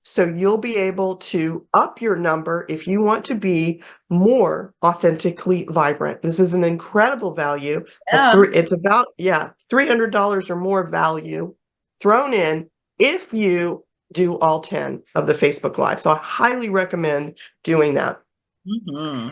So you'll be able to up your number if you want to be more authentically vibrant. This is an incredible value of Yeah. it's about, yeah, $300 or more value thrown in if you do all 10 of the Facebook Live. So I highly recommend doing that. Mm-hmm.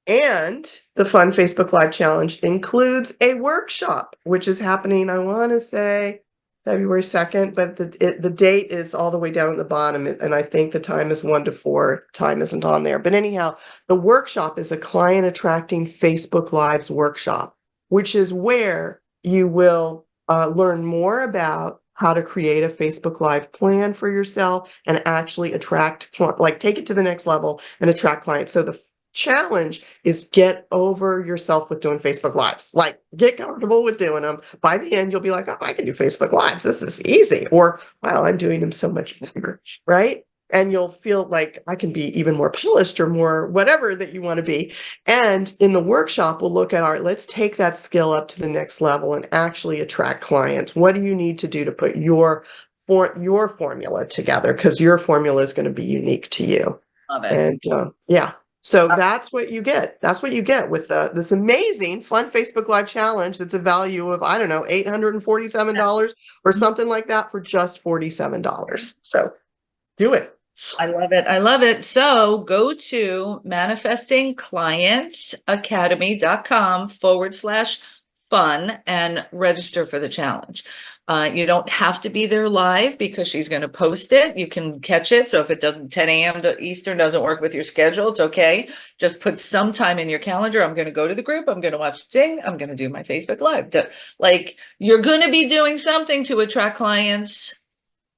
And the Fun Facebook Live Challenge includes a workshop, which is happening, I want to say, February 2nd, but the date is all the way down at the bottom, and I think the time is 1 to 4. Time isn't on there. But anyhow, the workshop is a client attracting Facebook Lives workshop, which is where you will learn more about how to create a Facebook Live plan for yourself and actually attract, like take it to the next level and attract clients. So the challenge is get over yourself with doing Facebook Lives. Like, get comfortable with doing them. By the end, you'll be like, oh, I can do Facebook Lives. This is easy. Or, wow, I'm doing them so much better, right? And you'll feel like I can be even more polished or more whatever that you want to be. And in the workshop, we'll look at, all right, let's take that skill up to the next level and actually attract clients. What do you need to do to put your formula together? Because your formula is going to be unique to you. Love it. And yeah, so that's what you get. That's what you get with this amazing fun Facebook Live challenge. That's a value of, I don't know, $847 or something like that for just $47. So do it. I love it. I love it. So go to manifestingclientsacademy.com/fun and register for the challenge. You don't have to be there live because she's going to post it. You can catch it. So if it doesn't 10 a.m. to Eastern doesn't work with your schedule, it's okay. Just put some time in your calendar. I'm going to go to the group. I'm going to watch Sing. I'm going to do my Facebook Live. Like you're going to be doing something to attract clients.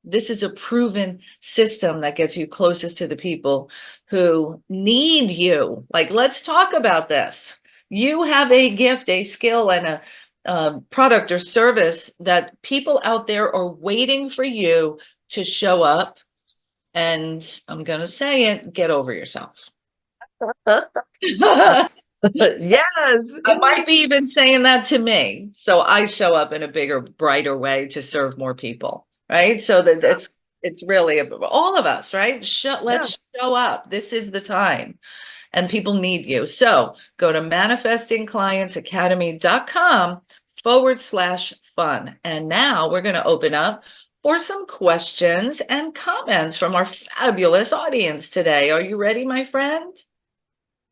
This is a proven system that gets you closest to the people who need you. Like, let's talk about this. You have a gift, a skill, and a product or service that people out there are waiting for you to show up. And I'm going to say it, get over yourself. Yes. I might be even saying that to me. So I show up in a bigger, brighter way to serve more people, right? So that it's really all of us, right? Yeah. Let's show up. This is the time. And people need you. So go to manifestingclientsacademy.com/fun. And now we're going to open up for some questions and comments from our fabulous audience today. Are you ready, my friend?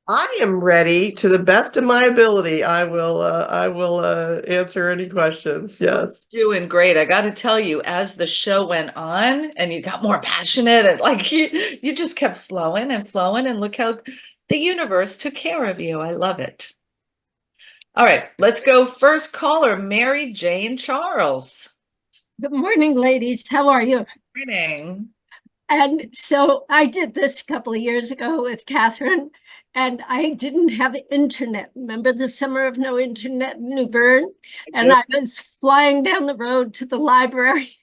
I am ready to the best of my ability. I will answer any questions. Yes. Doing great. I got to tell you, as the show went on and you got more passionate and like you just kept flowing and flowing, and look how the universe took care of you. I love it. All right, let's go. First caller, Mary Jane Charles. Good morning, ladies. How are you? Morning. And so I did this a couple of years ago with Kathryn, and I didn't have internet. Remember the summer of no internet in New Bern? And I was flying down the road to the library.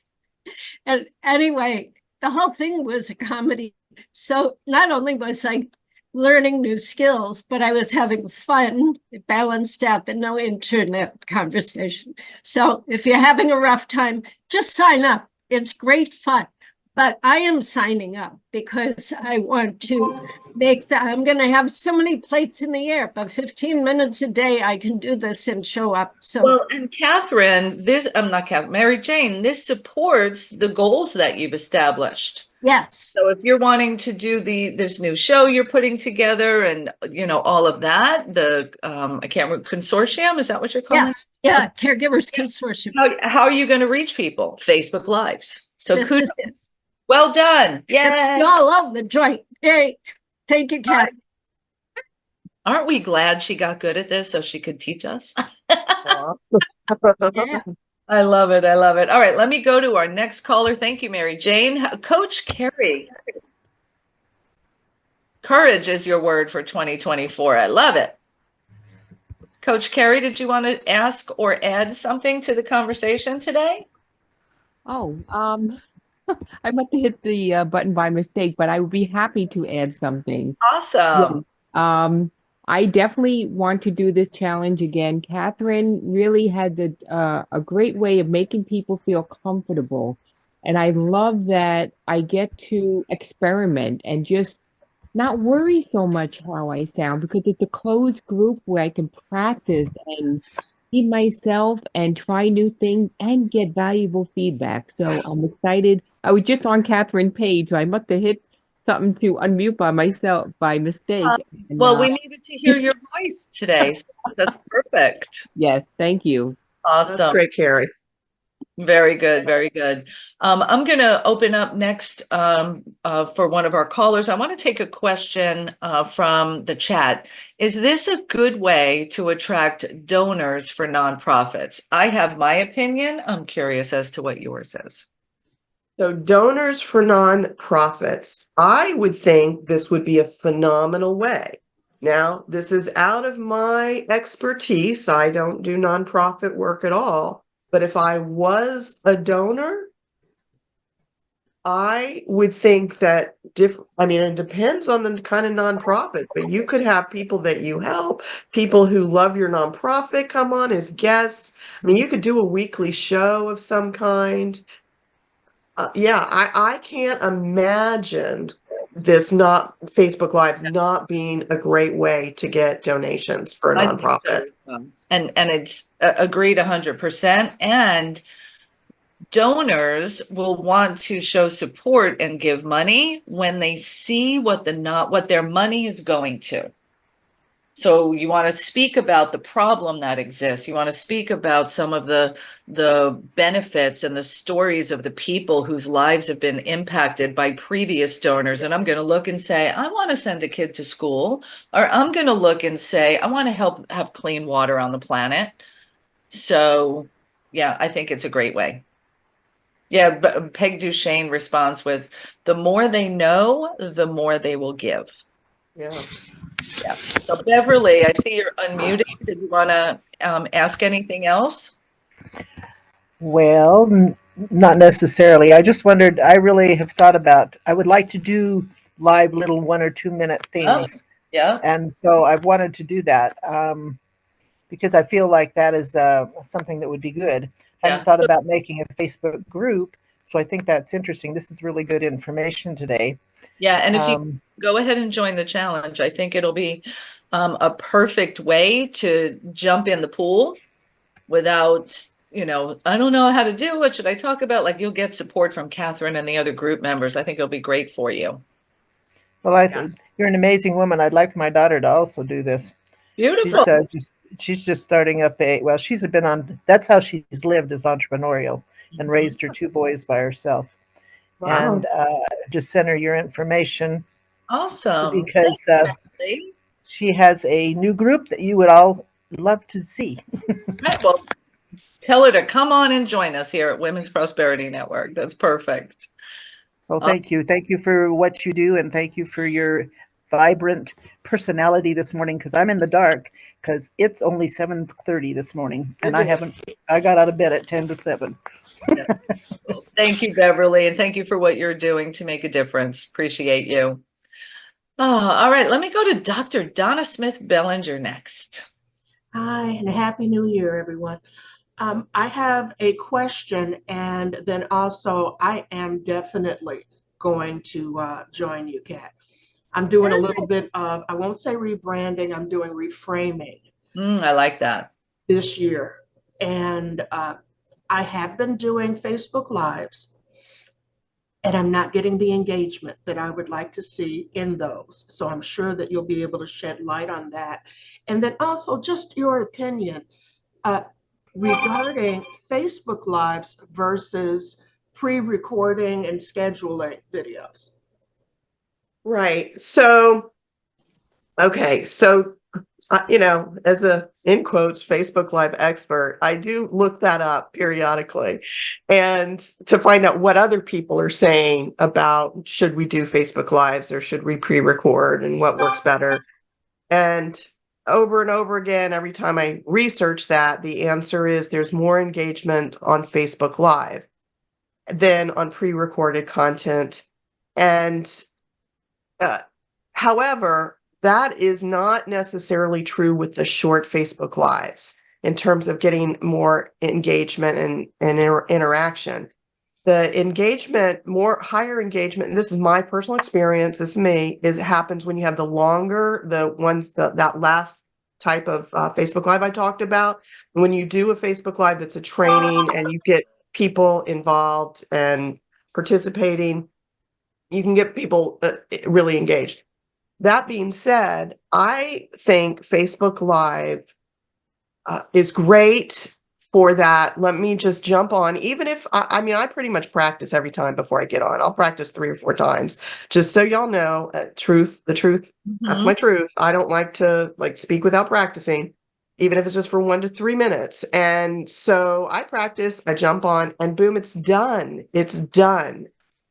And anyway, the whole thing was a comedy. So not only was I learning new skills, but I was having fun. It balanced out the no internet conversation. So if you're having a rough time, just sign up. It's great fun. But I am signing up because I want to make that. I'm going to have so many plates in the air, but 15 minutes a day, I can do this and show up. So, well, and Kathryn, I'm not Kathryn, Mary Jane, this supports the goals that you've established. yes. So if you're wanting to do this new show you're putting together and, all of that, I can't remember, consortium, is that what you're calling Yes. Yeah. Caregivers Consortium. How are you going to reach people? Facebook Lives. So kudos. Well done. Yay. Y'all love the joint. Yay. Thank you, Kat. Aren't we glad she got good at this so she could teach us? Yeah. I love it. I love it. All right, let me go to our next caller. Thank you, Mary Jane. Coach Carrie. Courage is your word for 2024. I love it. Coach Carrie, did you want to ask or add something to the conversation today? Oh, I meant to hit the button by mistake, but I would be happy to add something. Awesome. Yeah. I definitely want to do this challenge again. Kathryn really had a great way of making people feel comfortable. And I love that I get to experiment and just not worry so much how I sound, because it's a closed group where I can practice and be myself and try new things and get valuable feedback. So I'm excited. I was just on Kathryn's page, so I must have hit something to unmute by myself by mistake. Well, we needed to hear your voice today. So that's perfect. Yes, thank you. Awesome. That's great, Carrie. Very good, very good. I'm going to open up next for one of our callers. I want to take a question from the chat. Is this a good way to attract donors for nonprofits? I have my opinion. I'm curious as to what yours is. So donors for nonprofits, I would think this would be a phenomenal way. Now, this is out of my expertise. I don't do nonprofit work at all. But if I was a donor, I would think that it depends on the kind of nonprofit, but you could have people that you help, people who love your nonprofit come on as guests. You could do a weekly show of some kind. I can't imagine this Facebook Lives not being a great way to get donations for a nonprofit. And it's agreed 100%. And donors will want to show support and give money when they see what their money is going to. So you want to speak about the problem that exists. You want to speak about some of the benefits and the stories of the people whose lives have been impacted by previous donors. And I'm going to look and say, I want to send a kid to school, or I'm going to look and say, I want to help have clean water on the planet. So, yeah, I think it's a great way. Yeah, but Peg Duchesne responds with, the more they know, the more they will give. Yeah. Yeah. So Beverly, I see you're unmuted. Did you want to ask anything else? Well, not necessarily. I just wondered, I really have thought about, I would like to do live little 1 or 2 minute Oh, things. yeah, And so I've wanted to do that because I feel like that is something that would be good. I yeah. hadn't thought about making a Facebook group. So I think that's interesting. This is really good information today. Yeah, and if you Um, go ahead and join the challenge, I think it'll be a perfect way to jump in the pool without, I don't know how to do what should I talk about? Like you'll get support from Kathryn and the other group members. I think it'll be great for you. well, Yes. you're an amazing woman. I'd like my daughter to also do this. Beautiful. She's just starting up she's been on, that's how she's lived, as entrepreneurial, and Mhm. raised her 2 boys by herself. Wow. And just send her your information Awesome. because Thanks, Beverly. she has a new group that you would all love to see. Right, well, tell her to come on and join us here at Women's Prosperity Network. That's perfect. So Uh, thank you. Thank you for what you do, and thank you for your vibrant personality this morning, because I'm in the dark because it's only 7:30 this morning, you're and I doing haven't I got out of bed at 10 to 7. it. Thank you, Beverly, and thank you for what you're doing to make a difference. Appreciate you. Oh, all right, let me go to Dr. Donna Smith Bellinger next. Hi, and Happy New Year, everyone. I have a question, and then also I am definitely going to join you, Kat. I'm doing a little bit of, I won't say rebranding, I'm doing reframing I like that. this year. And I have been doing Facebook Lives, and I'm not getting the engagement that I would like to see in those. So I'm sure that you'll be able to shed light on that. And then also just your opinion uh, regarding Facebook Lives versus pre-recording and scheduling videos. Right. So, okay. So, as a, in quotes, Facebook Live expert, I do look that up periodically and to find out what other people are saying about should we do Facebook Lives or should we pre-record and what works better. And over again, every time I research that, the answer is there's more engagement on Facebook Live than on pre-recorded content. And uh, however, that is not necessarily true with the short Facebook Lives in terms of getting more engagement and interaction. The engagement, more higher engagement, and this is my personal experience, this is me, is it happens when you have the longer, the ones, that last type of Facebook Live I talked about. When you do a Facebook Live that's a training and you get people involved and participating, you can get people really engaged. That being said, I think Facebook Live is great for that. Let me just jump on, even if I mean, I pretty much practice every time before I get on. I'll practice 3 or 4 times, just so y'all know. The truth, that's my truth. I don't like to speak without practicing, even if it's just for 1 to 3 minutes. And so I practice, I jump on, and boom, it's done. It's done.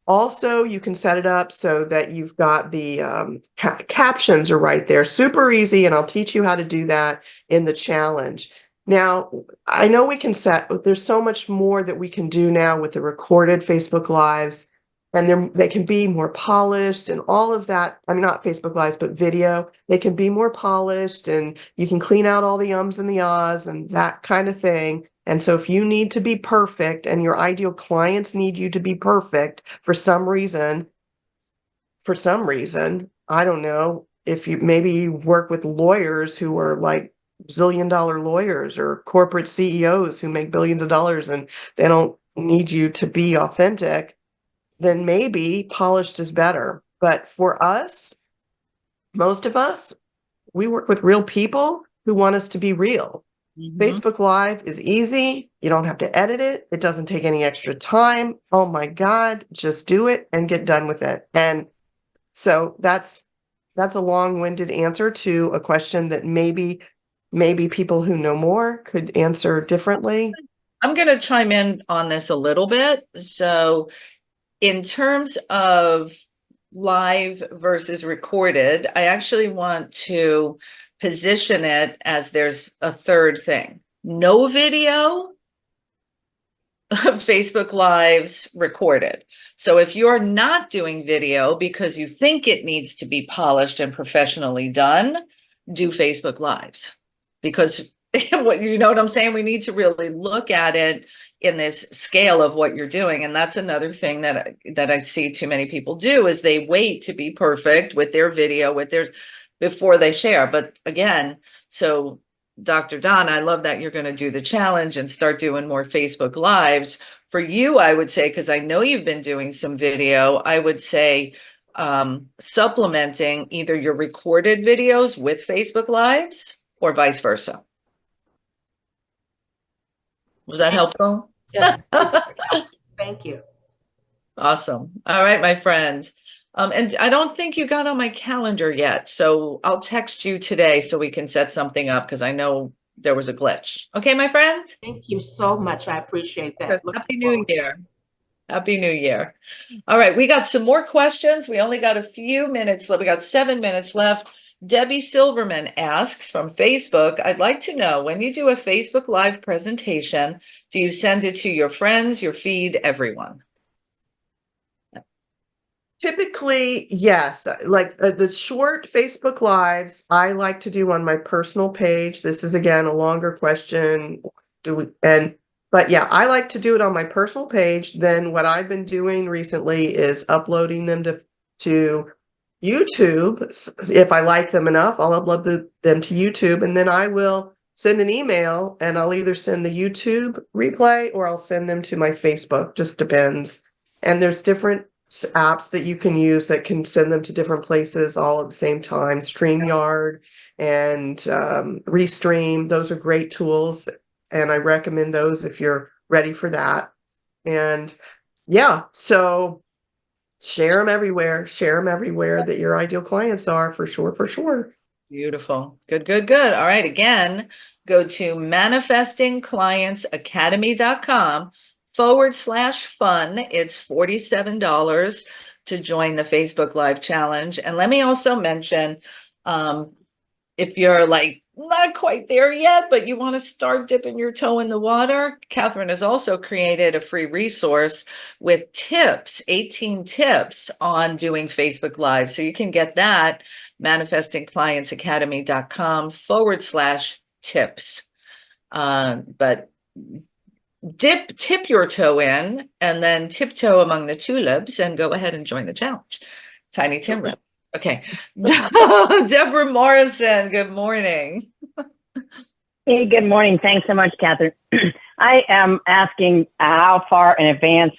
Also, you can set it up so that you've got the captions are right there. Super easy, and I'll teach you how to do that in the challenge. Now, I know we can there's so much more that we can do now with the recorded Facebook Lives, and they can be more polished and all of that. I mean, not Facebook Lives, but video. They can be more polished, and you can clean out all the ums and the ahs and that kind of thing. And so if you need to be perfect and your ideal clients need you to be perfect for some reason, I don't know, if maybe you work with lawyers who are zillion-dollar lawyers or corporate CEOs who make billions of dollars and they don't need you to be authentic, then maybe polished is better. But for us, most of us, we work with real people who want us to be real. Facebook Live is easy. You don't have to edit it. It doesn't take any extra time. Oh my God, just do it and get done with it. And so that's a long-winded answer to a question that maybe people who know more could answer differently. I'm going to chime in on this a little bit. So in terms of live versus recorded, I actually want to position it as there's a third thing. No video, Facebook Lives recorded. So if you're not doing video because you think it needs to be polished and professionally done, do Facebook Lives. Because what you know what I'm saying? We need to really look at it in this scale of what you're doing. And that's another thing that I see too many people do is they wait to be perfect with their video, before they share. But again, so Dr. Don, I love that you're going to do the challenge and start doing more Facebook Lives. For you, I would say, because I know you've been doing some video, I would say supplementing either your recorded videos with Facebook Lives or vice versa. Was that helpful? Yes. Thank you. Awesome. All right, my friend. And I don't think you got on my calendar yet, so I'll text you today so we can set something up because I know there was a glitch. Okay, my friend? Thank you so much. I appreciate that. Happy New Year. Happy New Year. All right, we got some more questions. We only got a few minutes left. We got 7 minutes left. Debbie Silverman asks from Facebook, I'd like to know when you do a Facebook Live presentation, do you send it to your friends, your feed, everyone? Typically, yes. Like the short Facebook Lives, I like to do on my personal page. This is again a longer question. But yeah, I like to do it on my personal page. Then what I've been doing recently is uploading them to YouTube. If I like them enough, I'll upload them to YouTube, and then I will send an email, and I'll either send the YouTube replay or I'll send them to my Facebook. Just depends. And there's different apps that you can use that can send them to different places all at the same time. StreamYard and Restream, those are great tools, and I recommend those if you're ready for that. And yeah, so share them everywhere that your ideal clients are, for sure. Beautiful. Good. All right. Again, go to manifestingclientsacademy.com/fun. It's $47 to join the Facebook Live challenge. And let me also mention, if you're like not quite there yet, but you want to start dipping your toe in the water, Kathryn has also created a free resource with tips, 18 tips on doing Facebook Live. So you can get that, manifestingclientsacademy.com/tips. But tip your toe in and then tiptoe among the tulips and go ahead and join the challenge. Tiny Timber. Okay. Deborah Morrison, good morning. Hey, good morning. Thanks so much, Kathryn. I am asking how far in advance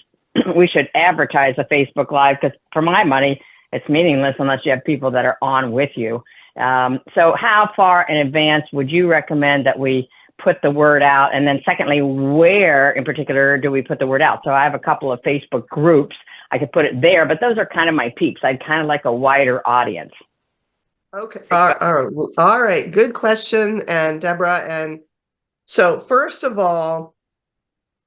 we should advertise a Facebook Live, because for my money, it's meaningless unless you have people that are on with you. So how far in advance would you recommend that we put the word out? And then secondly, where in particular do we put the word out? So I have a couple of Facebook groups. I could put it there, but those are kind of my peeps. I'd kind of like a wider audience. Okay. All right. Good question, and Deborah. And so first of all,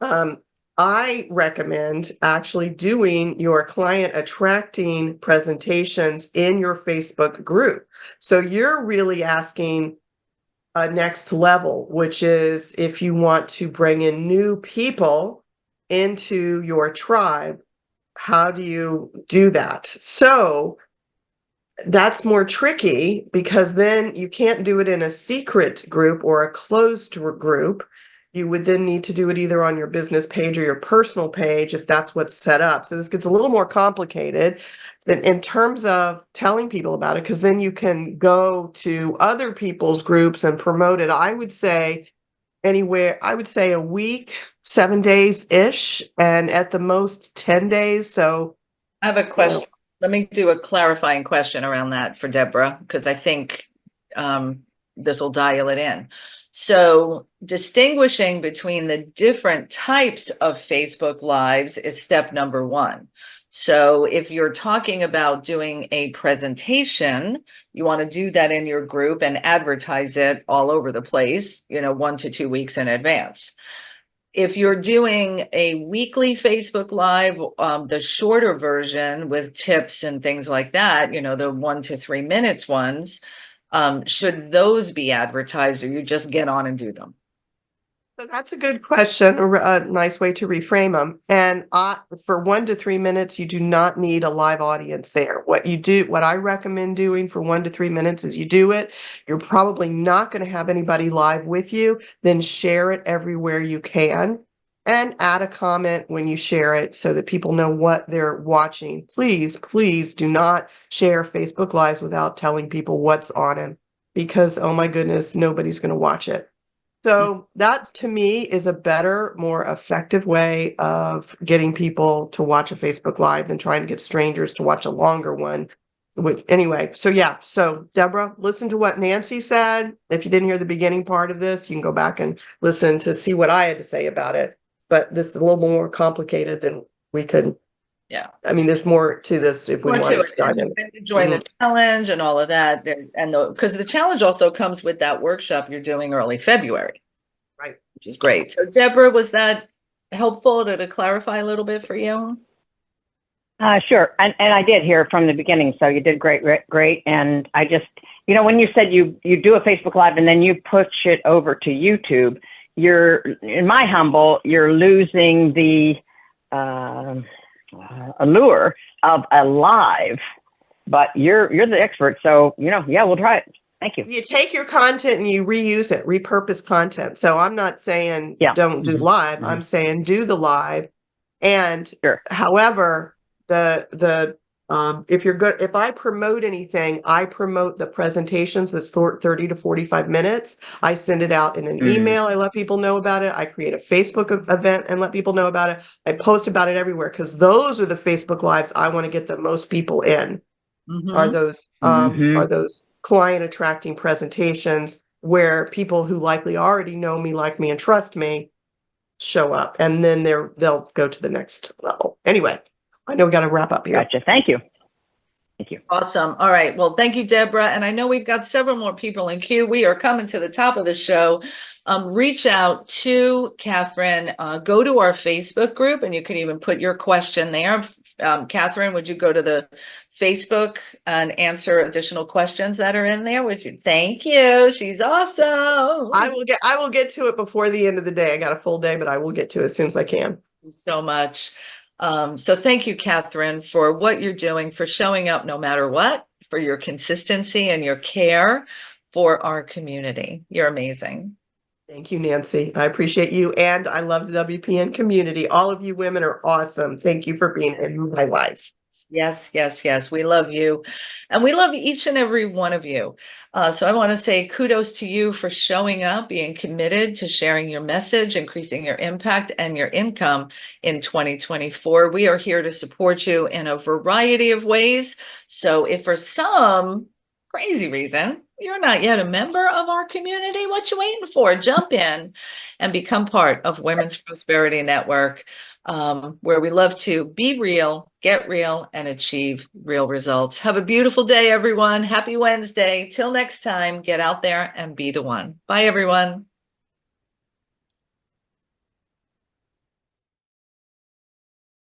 I recommend actually doing your client attracting presentations in your Facebook group. So you're really asking a next level, which is if you want to bring in new people into your tribe, how do you do that? So that's more tricky, because then you can't do it in a secret group or a closed group. You would then need to do it either on your business page or your personal page if that's what's set up. So this gets a little more complicated in terms of telling people about it, because then you can go to other people's groups and promote it. I would say a week 7 days ish, and at the most 10 days. So, I have a you know, question. Let me do a clarifying question around that for Deborah, because I think this will dial it in. So distinguishing between the different types of Facebook Lives is step number one. So if you're talking about doing a presentation, you want to do that in your group and advertise it all over the place, 1 to 2 weeks in advance. If you're doing a weekly Facebook Live, the shorter version with tips and things like that, the 1 to 3 minutes ones, should those be advertised, or you just get on and do them? so that's a good question, a nice way to reframe them. And for 1 to 3 minutes, you do not need a live audience there. What I recommend doing for 1 to 3 minutes is you do it. You're probably not going to have anybody live with you. Then share it everywhere you can and add a comment when you share it so that people know what they're watching. Please, please do not share Facebook Lives without telling people what's on it, because, oh my goodness, nobody's going to watch it. So that to me is a better, more effective way of getting people to watch a Facebook Live than trying to get strangers to watch a longer one. Which anyway, so yeah. So Deborah, listen to what Nancy said. If you didn't hear the beginning part of this, you can go back and listen to see what I had to say about it. But this is a little more complicated than we could. Yeah. I mean, there's more to this if we More wanted to to dive in. it. Join the challenge and all of that. And because the challenge also comes with that workshop you're doing early February. Right. Which is great. So Deborah, was that helpful to clarify a little bit for you? Sure. And I did hear from the beginning. So you did great, great. And I just, when you said you do a Facebook Live and then you push it over to YouTube, in my humble, you're losing the allure of a live, but you're the expert. So, yeah, we'll try it. Thank you. You take your content and you reuse it, repurpose content. So I'm not saying don't do live. I'm saying do the live. And however, if I promote anything, I promote the presentations that's 30 to 45 minutes. I send it out in an email. I let people know about it. I create a Facebook event and let people know about it. I post about it everywhere, because those are the Facebook Lives I want to get the most people in. Are those client attracting presentations where people who likely already know me, like me, and trust me show up, and then they'll go to the next level. Anyway, I know we got to wrap up here. Gotcha. Thank you. Thank you. Awesome. All right. Well, thank you, Deborah. And I know we've got several more people in queue. We are coming to the top of the show. Reach out to Kathryn. Go to our Facebook group, and you can even put your question there. Kathryn, would you go to the Facebook and answer additional questions that are in there? Would you? Thank you. She's awesome. I will get to it before the end of the day. I got a full day, but I will get to it as soon as I can. Thank you so much. So thank you, Kathryn, for what you're doing, for showing up no matter what, for your consistency and your care for our community. You're amazing. Thank you, Nancy. I appreciate you. And I love the WPN community. All of you women are awesome. Thank you for being in my life. Yes, yes, yes. We love you. And we love each and every one of you. So I want to say kudos to you for showing up, being committed to sharing your message, increasing your impact and your income in 2024. We are here to support you in a variety of ways. So if for some crazy reason you're not yet a member of our community, what you waiting for? Jump in and become part of Women's Prosperity Network, where we love to be real, get real, and achieve real results. Have a beautiful day, everyone. Happy Wednesday. Till next time, get out there and be the one. Bye, everyone.